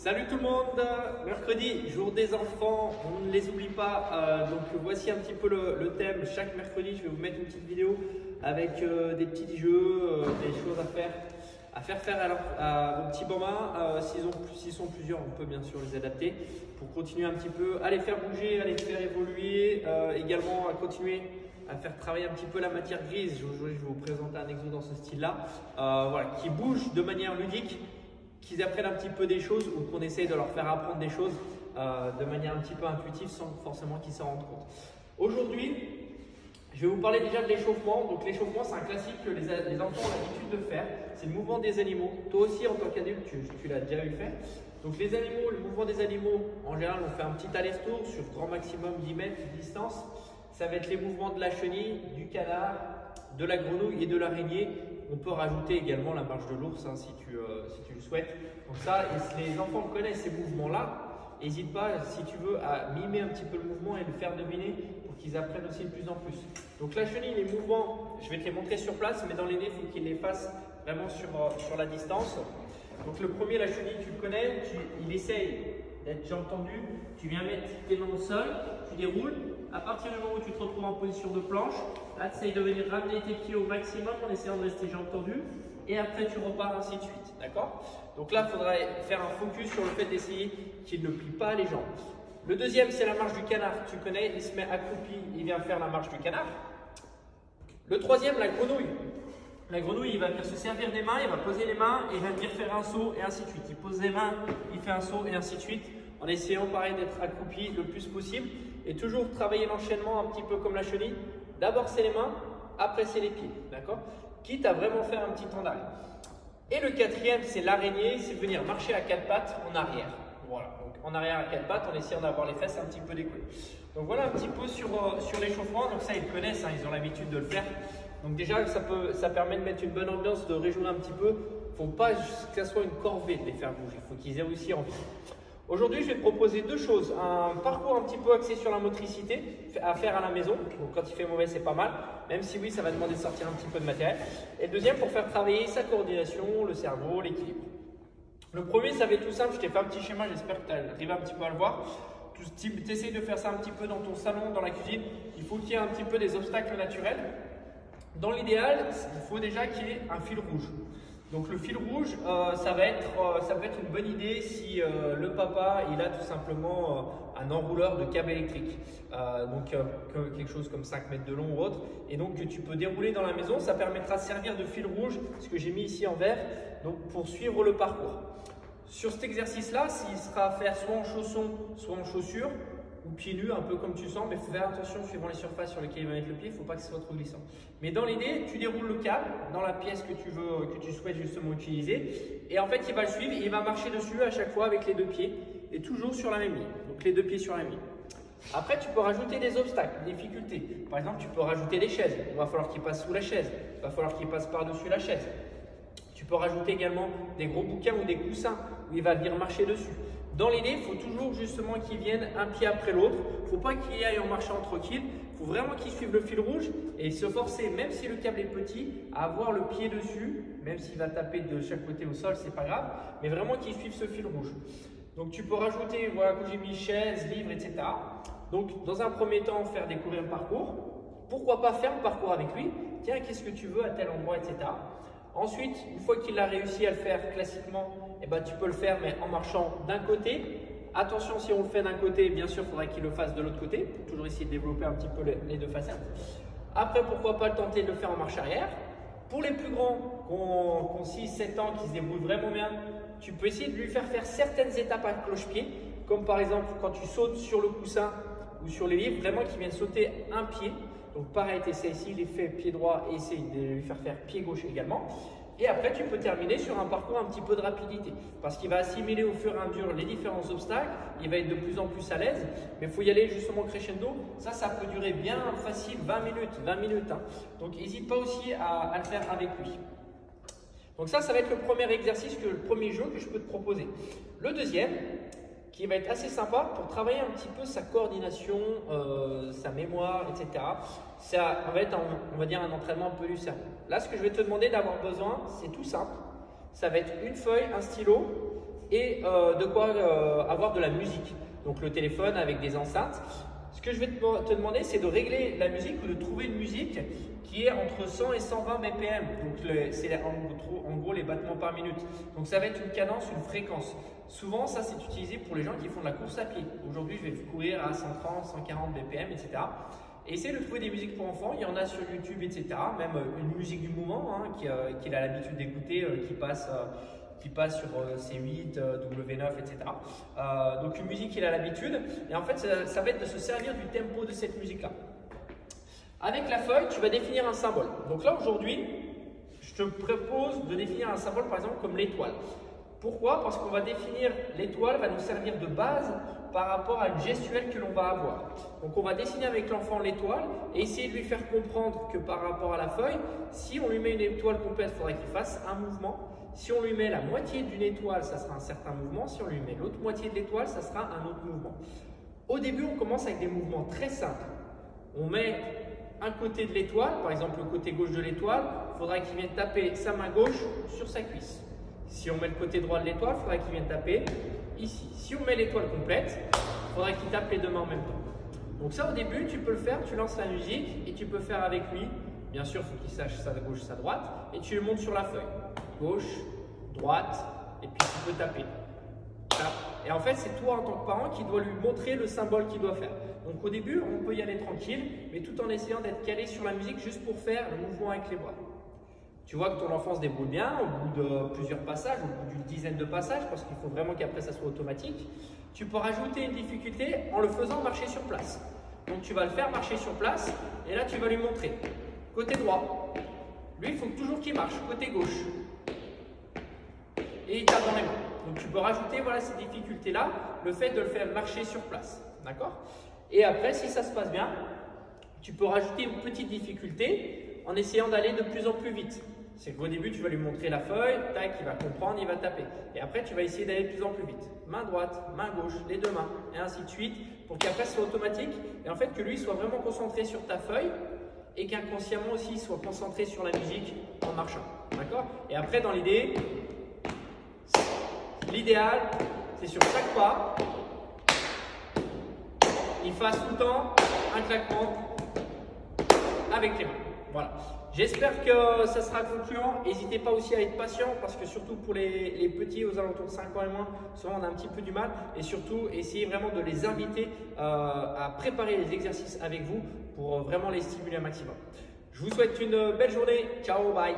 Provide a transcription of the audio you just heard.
Salut tout le monde, mercredi, jour des enfants, on ne les oublie pas, donc voici un petit peu le thème. Chaque mercredi, je vais vous mettre une petite vidéo avec des petits jeux, des choses à faire à vos petits bambins. S'ils sont plusieurs, on peut bien sûr les adapter pour continuer un petit peu à les faire bouger, à les faire évoluer, également à continuer à faire travailler un petit peu la matière grise. Aujourd'hui, je vais vous présenter un exo dans ce style-là, voilà, qui bouge de manière ludique, qu'ils apprennent un petit peu des choses ou qu'on essaye de leur faire apprendre des choses de manière un petit peu intuitive sans forcément qu'ils s'en rendent compte. Aujourd'hui, je vais vous parler déjà de l'échauffement. Donc l'échauffement, c'est un classique que les enfants ont l'habitude de faire. C'est le mouvement des animaux. Toi aussi, en tant qu'adulte, tu l'as déjà eu faire. Donc les animaux, le mouvement des animaux, en général, on fait un petit aller-retour sur grand maximum 10 mètres de distance. Ça va être les mouvements de la chenille, du canard, de la grenouille et de l'araignée. On peut rajouter également la marche de l'ours si tu le souhaites. Donc ça, et les enfants connaissent ces mouvements-là. N'hésite pas, si tu veux, à mimer un petit peu le mouvement et le faire deviner pour qu'ils apprennent aussi de plus en plus. Donc la chenille, les mouvements, je vais te les montrer sur place, mais dans l'idée, il faut qu'ils les fassent vraiment sur la distance. Donc le premier, la chenille, tu le connais, il essaye d'être déjà entendu. Tu viens mettre tes mains au sol, tu déroules. À partir du moment où tu te retrouves en position de planche, là, tu essayes de venir ramener tes pieds au maximum en essayant de rester déjà entendu. Et après, tu repars ainsi de suite. D'accord? Donc là, il faudrait faire un focus sur le fait d'essayer qu'il ne plie pas les jambes. Le deuxième, c'est la marche du canard. Tu connais, il se met accroupi, il vient faire la marche du canard. Le troisième, la grenouille. La grenouille, il va venir se servir des mains, il va poser les mains et il va venir faire un saut et ainsi de suite. Il pose les mains, il fait un saut et ainsi de suite, en essayant pareil d'être accroupi le plus possible et toujours travailler l'enchaînement un petit peu comme la chenille. D'abord c'est les mains, après c'est les pieds, d'accord? Quitte à vraiment faire un petit temps d'arrêt. Et le quatrième, c'est l'araignée, c'est venir marcher à quatre pattes en arrière. Voilà, donc en arrière à quatre pattes en essayant d'avoir les fesses un petit peu décollées. Donc voilà un petit peu sur l'échauffement. Donc ça ils connaissent, ils ont l'habitude de le faire. Donc déjà ça permet de mettre une bonne ambiance, de réjouir un petit peu. Il ne faut pas que ça soit une corvée de les faire bouger, il faut qu'ils aient aussi envie. Aujourd'hui, je vais te proposer deux choses. Un parcours un petit peu axé sur la motricité à faire à la maison. Donc, quand il fait mauvais, c'est pas mal. Même si oui, ça va demander de sortir un petit peu de matériel. Et le deuxième, pour faire travailler sa coordination, le cerveau, l'équilibre. Le premier, ça va être tout simple. Je t'ai fait un petit schéma. J'espère que tu arrives un petit peu à le voir. Tu essayes de faire ça un petit peu dans ton salon, dans la cuisine. Il faut qu'il y ait un petit peu des obstacles naturels. Dans l'idéal, il faut déjà qu'il y ait un fil rouge. Donc le fil rouge, ça peut être une bonne idée si le papa il a tout simplement un enrouleur de câble électrique, quelque chose comme 5 mètres de long ou autre, et donc que tu peux dérouler dans la maison. Ça permettra de servir de fil rouge, ce que j'ai mis ici en vert, donc pour suivre le parcours. Sur cet exercice-là, il sera à faire soit en chaussons, soit en chaussures, ou pieds nus, un peu comme tu sens, mais il faut faire attention suivant les surfaces sur lesquelles il va mettre le pied, il ne faut pas que ce soit trop glissant. Mais dans l'idée, tu déroules le câble dans la pièce que tu souhaites justement utiliser, et en fait il va le suivre et il va marcher dessus à chaque fois avec les deux pieds, et toujours sur la même ligne, donc les deux pieds sur la même ligne. Après, tu peux rajouter des obstacles, des difficultés. Par exemple, tu peux rajouter des chaises, il va falloir qu'il passe sous la chaise, il va falloir qu'il passe par-dessus la chaise. Tu peux rajouter également des gros bouquins ou des coussins où il va venir marcher dessus. Dans l'idée, il faut toujours justement qu'il vienne un pied après l'autre. Il ne faut pas qu'il aille en marchant tranquille. Il faut vraiment qu'il suive le fil rouge et se forcer, même si le câble est petit, à avoir le pied dessus, même s'il va taper de chaque côté au sol, c'est pas grave, mais vraiment qu'il suive ce fil rouge. Donc tu peux rajouter, voilà, que j'ai mis chaise, livre, etc. Donc dans un premier temps, faire découvrir le parcours. Pourquoi pas faire le parcours avec lui? Tiens, qu'est-ce que tu veux à tel endroit, etc. Ensuite, une fois qu'il a réussi à le faire classiquement, eh ben, tu peux le faire mais en marchant d'un côté. Attention, si on le fait d'un côté, bien sûr, il faudra qu'il le fasse de l'autre côté. Pour toujours essayer de développer un petit peu les deux facettes. Après, pourquoi pas le tenter de le faire en marche arrière. Pour les plus grands, qui ont 6-7 ans, qui se débrouillent vraiment bien, tu peux essayer de lui faire certaines étapes à cloche-pied. Comme par exemple, quand tu sautes sur le coussin ou sur les livres, vraiment qu'il vienne sauter un pied. Donc pareil, tu essaies ici, il est fait pied droit et essaye de lui faire pied gauche également. Et après, tu peux terminer sur un parcours un petit peu de rapidité parce qu'il va assimiler au fur et à mesure les différents obstacles, il va être de plus en plus à l'aise, mais il faut y aller justement crescendo. Ça peut durer bien facile 20 minutes. Donc n'hésite pas aussi à le faire avec lui. Donc ça va être le premier exercice, le premier jeu que je peux te proposer. Le deuxième, qui va être assez sympa pour travailler un petit peu sa coordination, sa mémoire, etc. Ça va être, on va dire, un entraînement un peu du cerveau. Là, ce que je vais te demander d'avoir besoin, c'est tout simple. Ça va être une feuille, un stylo, et de quoi avoir de la musique. Donc le téléphone avec des enceintes. Ce que je vais te demander, c'est de régler la musique ou de trouver une musique qui est entre 100 et 120 BPM. Donc c'est en gros les battements par minute. Donc ça va être une cadence, une fréquence. Souvent, ça c'est utilisé pour les gens qui font de la course à pied. Aujourd'hui, je vais courir à 130, 140 BPM, etc. Et essayez de trouver des musiques pour enfants. Il y en a sur YouTube, etc. Même une musique du moment qu'il a l'habitude d'écouter, qui passe sur C8, W9, etc. Donc une musique qu'il a l'habitude. Et en fait, ça va être de se servir du tempo de cette musique-là. Avec la feuille, tu vas définir un symbole. Donc là, aujourd'hui, je te propose de définir un symbole, par exemple, comme l'étoile. Pourquoi? Parce qu'on va définir l'étoile, va nous servir de base par rapport à une gestuelle que l'on va avoir. Donc on va dessiner avec l'enfant l'étoile et essayer de lui faire comprendre que par rapport à la feuille, si on lui met une étoile complète, il faudrait qu'il fasse un mouvement. Si on lui met la moitié d'une étoile, ça sera un certain mouvement. Si on lui met l'autre moitié de l'étoile, ça sera un autre mouvement. Au début, on commence avec des mouvements très simples. On met un côté de l'étoile, par exemple le côté gauche de l'étoile, il faudra qu'il vienne taper sa main gauche sur sa cuisse. Si on met le côté droit de l'étoile, il faudra qu'il vienne taper ici. Si on met l'étoile complète, il faudra qu'il tape les deux mains en même temps. Donc ça, au début, tu peux le faire, tu lances la musique et tu peux faire avec lui. Bien sûr, il faut qu'il sache sa gauche, sa droite. Et tu le montes sur la feuille. Gauche, droite, et puis tu peux taper. Tape. Et en fait, c'est toi en tant que parent qui dois lui montrer le symbole qu'il doit faire. Donc au début, on peut y aller tranquille, mais tout en essayant d'être calé sur la musique juste pour faire le mouvement avec les bras. Tu vois que ton enfant se débrouille bien au bout de plusieurs passages, au bout d'une dizaine de passages, parce qu'il faut vraiment qu'après ça soit automatique. Tu peux rajouter une difficulté en le faisant marcher sur place. Donc tu vas le faire marcher sur place et là tu vas lui montrer. Côté droit, lui il faut toujours qu'il marche. Côté gauche, et il tape dans les mains. Donc tu peux rajouter voilà, ces difficultés-là, le fait de le faire marcher sur place. D'accord? Et après, si ça se passe bien, tu peux rajouter une petite difficulté en essayant d'aller de plus en plus vite. C'est qu'au début, tu vas lui montrer la feuille, tac, il va comprendre, il va taper. Et après, tu vas essayer d'aller de plus en plus vite. Main droite, main gauche, les deux mains, et ainsi de suite, pour qu'après, ce soit automatique. Et en fait, que lui soit vraiment concentré sur ta feuille et qu'inconsciemment aussi, il soit concentré sur la musique en marchant. D'accord? Et après, dans l'idée, l'idéal, c'est sur chaque pas, il fasse tout le temps un claquement avec les mains. Voilà. J'espère que ça sera concluant. N'hésitez pas aussi à être patient parce que surtout pour les petits aux alentours de 5 ans et moins, souvent on a un petit peu du mal. Et surtout, essayez vraiment de les inviter à préparer les exercices avec vous pour vraiment les stimuler un maximum. Je vous souhaite une belle journée. Ciao, bye.